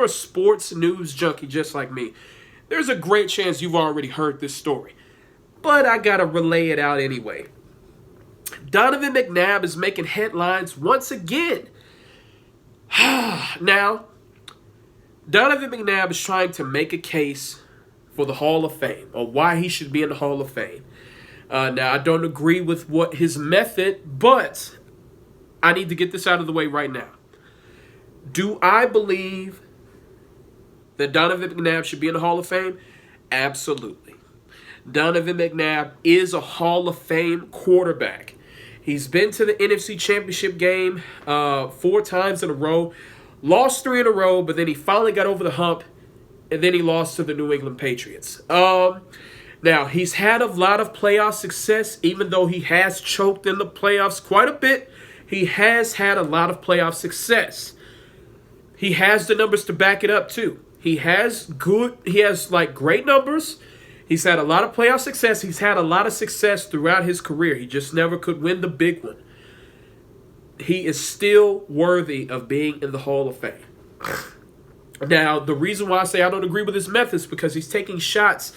a sports news junkie just like me, there's a great chance you've already heard this story. But I gotta relay it out anyway. Donovan McNabb is making headlines once again. Now, Donovan McNabb is trying to make a case for the Hall of Fame, or why he should be in the Hall of Fame. Now, I don't agree with what his method, but I need to get this out of the way right now. Do I believe that Donovan McNabb should be in the Hall of Fame? Absolutely. Donovan McNabb is a Hall of Fame quarterback. He's been to the NFC Championship game 4 times in a row, lost 3 in a row, but then he finally got over the hump, and then he lost to the New England Patriots. Now, he's had a lot of playoff success, even though he has choked in the playoffs quite a bit. He has had a lot of playoff success. He has the numbers to back it up, too. He has great numbers. He's had a lot of playoff success. He's had a lot of success throughout his career. He just never could win the big one. He is still worthy of being in the Hall of Fame. Now, the reason why I say I don't agree with his methods is because he's taking shots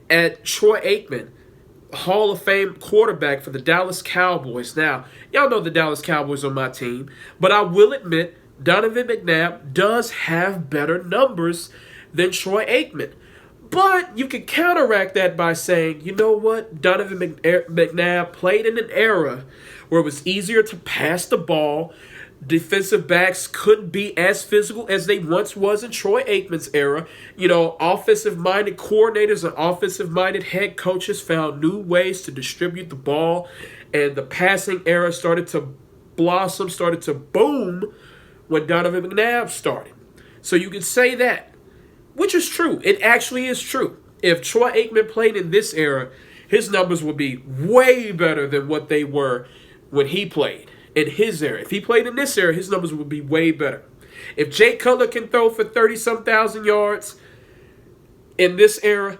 at Troy Aikman, Hall of Fame quarterback for the Dallas Cowboys. Now, y'all know the Dallas Cowboys are my team, but I will admit Donovan McNabb does have better numbers than Troy Aikman. But you can counteract that by saying, you know what? Donovan McNabb played in an era where it was easier to pass the ball. Defensive backs couldn't be as physical as they once was in Troy Aikman's era. You know, offensive-minded coordinators and offensive-minded head coaches found new ways to distribute the ball, and the passing era started to blossom, started to boom when Donovan McNabb started. So you could say that, which is true. It actually is true. If Troy Aikman played in this era, his numbers would be way better than what they were when he played in his era. If he played in this era, his numbers would be way better. If Jay Cutler can throw for 30-some thousand yards in this era,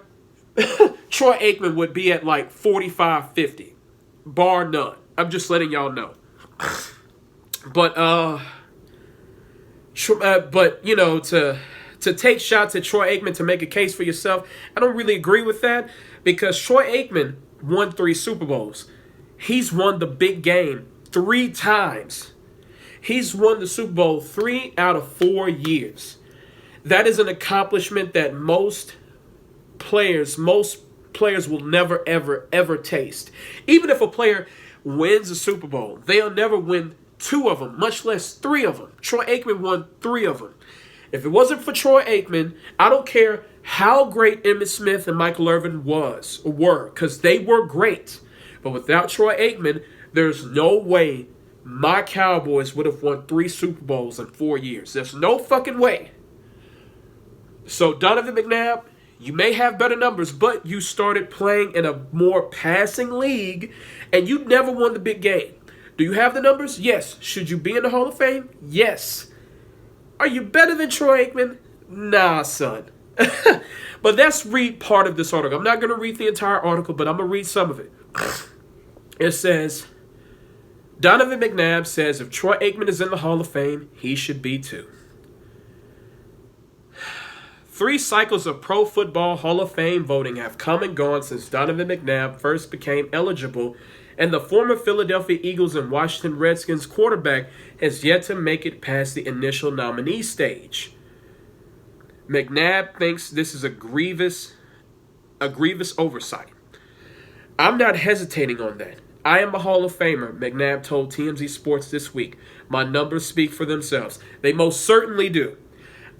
Troy Aikman would be at like 45, 50, bar none. I'm just letting y'all know. But you know, to take shots at Troy Aikman to make a case for yourself, I don't really agree with that, because Troy Aikman won 3 Super Bowls. He's won the big game 3 times. He's won the Super Bowl 3 out of 4 years. That is an accomplishment that most players will never, ever, ever taste. Even if a player wins a Super Bowl, they'll never win 2 of them, much less 3 of them. Troy Aikman won 3 of them. If it wasn't for Troy Aikman, I don't care how great Emmitt Smith and Michael Irvin were, because they were great. But without Troy Aikman, there's no way my Cowboys would have won 3 Super Bowls in 4 years. There's no fucking way. So Donovan McNabb, you may have better numbers, but you started playing in a more passing league, and you never won the big game. Do you have the numbers? Yes. Should you be in the Hall of Fame? Yes. Are you better than Troy Aikman? Nah, son. But let's read part of this article. I'm not going to read the entire article, but I'm going to read some of it. It says, Donovan McNabb says if Troy Aikman is in the Hall of Fame, he should be too. 3 cycles of Pro Football Hall of Fame voting have come and gone since Donovan McNabb first became eligible, and the former Philadelphia Eagles and Washington Redskins quarterback has yet to make it past the initial nominee stage. McNabb thinks this is a grievous oversight. I'm not hesitating on that. I am a Hall of Famer, McNabb told TMZ Sports this week. My numbers speak for themselves. They most certainly do.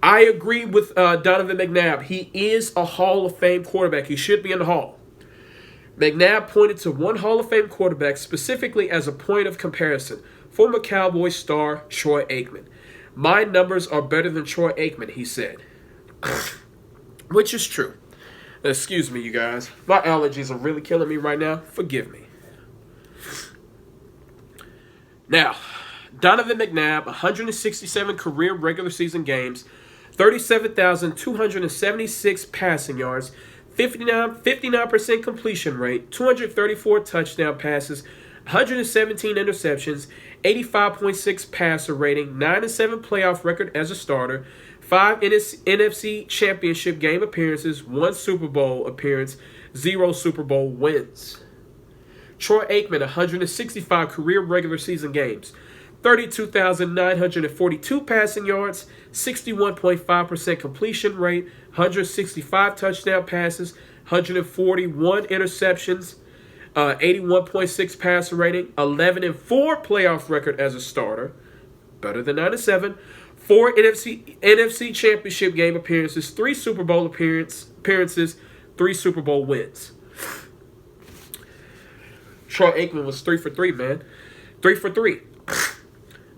I agree with Donovan McNabb. He is a Hall of Fame quarterback. He should be in the Hall. McNabb pointed to one Hall of Fame quarterback specifically as a point of comparison, former Cowboys star Troy Aikman. My numbers are better than Troy Aikman, he said. Which is true. Excuse me, you guys. My allergies are really killing me right now. Forgive me. Now, Donovan McNabb, 167 career regular season games, 37,276 passing yards, 59% completion rate, 234 touchdown passes, 117 interceptions, 85.6 passer rating, 9-7 playoff record as a starter, 5 NFC Championship game appearances, 1 Super Bowl appearance, 0 Super Bowl wins. Troy Aikman, 165 career regular season games, 32,942 passing yards, 61.5% completion rate, 165 touchdown passes, 141 interceptions, 81.6 passer rating, 11-4 playoff record as a starter, better than 9-7. 4 NFC Championship game appearances, 3 Super Bowl appearances, 3 Super Bowl wins. Troy Aikman was 3 for 3, man. 3 for 3.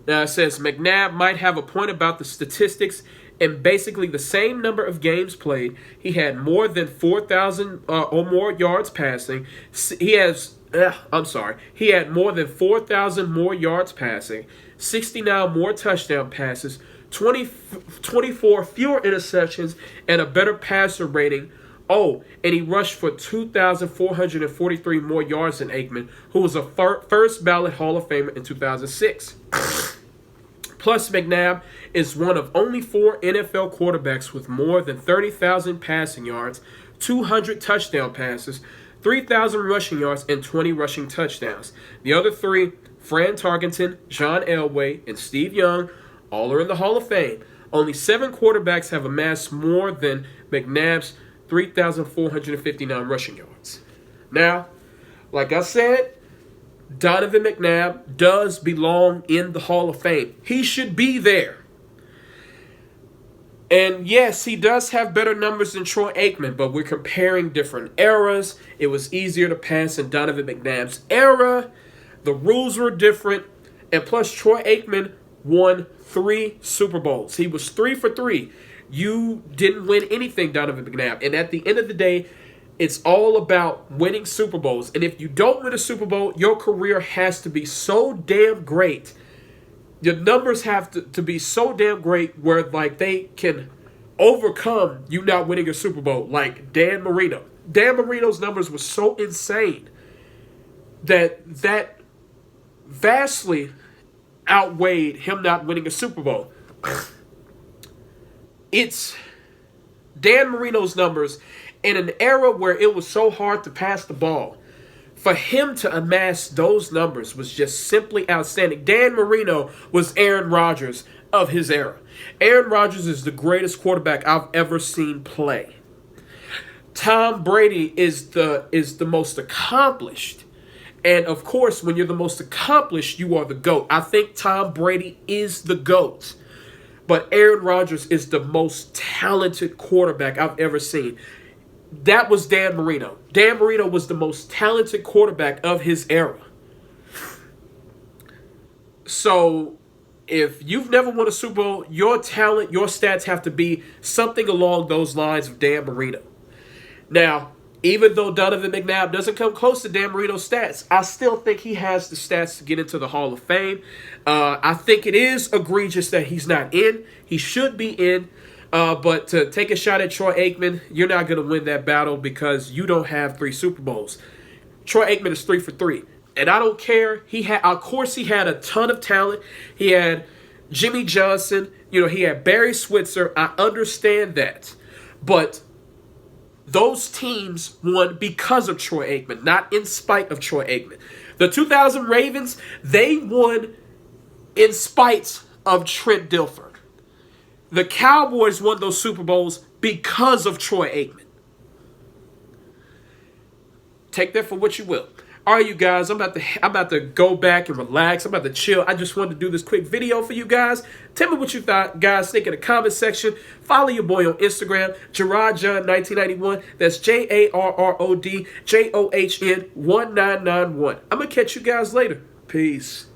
Now it says McNabb might have a point about the statistics. In basically the same number of games played, he had more than 4,000 or more yards passing. He had more than 4,000 more yards passing, 69 more touchdown passes, 24 fewer interceptions, and a better passer rating. Oh, and he rushed for 2,443 more yards than Aikman, who was a first ballot Hall of Famer in 2006. Plus, McNabb is one of only 4 NFL quarterbacks with more than 30,000 passing yards, 200 touchdown passes, 3,000 rushing yards, and 20 rushing touchdowns. The other 3, Fran Tarkenton, John Elway, and Steve Young, all are in the Hall of Fame. Only 7 quarterbacks have amassed more than McNabb's 3,459 rushing yards. Now, like I said, Donovan McNabb does belong in the Hall of Fame. He should be there. And yes, he does have better numbers than Troy Aikman, but we're comparing different eras. It was easier to pass in Donovan McNabb's era. The rules were different. And plus, Troy Aikman won 3 Super Bowls. He was 3 for 3. You didn't win anything, Donovan McNabb. And at the end of the day, it's all about winning Super Bowls. And if you don't win a Super Bowl, your career has to be so damn great. Your numbers have to be so damn great where like they can overcome you not winning a Super Bowl. Like Dan Marino. Dan Marino's numbers were so insane that vastly outweighed him not winning a Super Bowl. It's Dan Marino's numbers in an era where it was so hard to pass the ball. For him to amass those numbers was just simply outstanding. Dan Marino was Aaron Rodgers of his era. Aaron Rodgers is the greatest quarterback I've ever seen play. Tom Brady is the most accomplished. And of course, when you're the most accomplished, you are the GOAT. I think Tom Brady is the GOAT. But Aaron Rodgers is the most talented quarterback I've ever seen. That was Dan Marino. Dan Marino was the most talented quarterback of his era. So, if you've never won a Super Bowl, your talent, your stats have to be something along those lines of Dan Marino. Now, even though Donovan McNabb doesn't come close to Dan Marino's stats, I still think he has the stats to get into the Hall of Fame. I think it is egregious that he's not in. He should be in. But to take a shot at Troy Aikman, you're not going to win that battle because you don't have 3 Super Bowls. Troy Aikman is 3 for 3. And I don't care. Of course, he had a ton of talent. He had Jimmy Johnson. He had Barry Switzer. I understand that. But those teams won because of Troy Aikman, not in spite of Troy Aikman. The 2000 Ravens, they won in spite of Trent Dilfer. The Cowboys won those Super Bowls because of Troy Aikman. Take that for what you will. All right, you guys, I'm about to go back and relax. I'm about to chill. I just wanted to do this quick video for you guys. Tell me what you guys think in the comment section. Follow your boy on Instagram, JarrodJohn1991. That's JarrodJohn1991. I'm going to catch you guys later. Peace.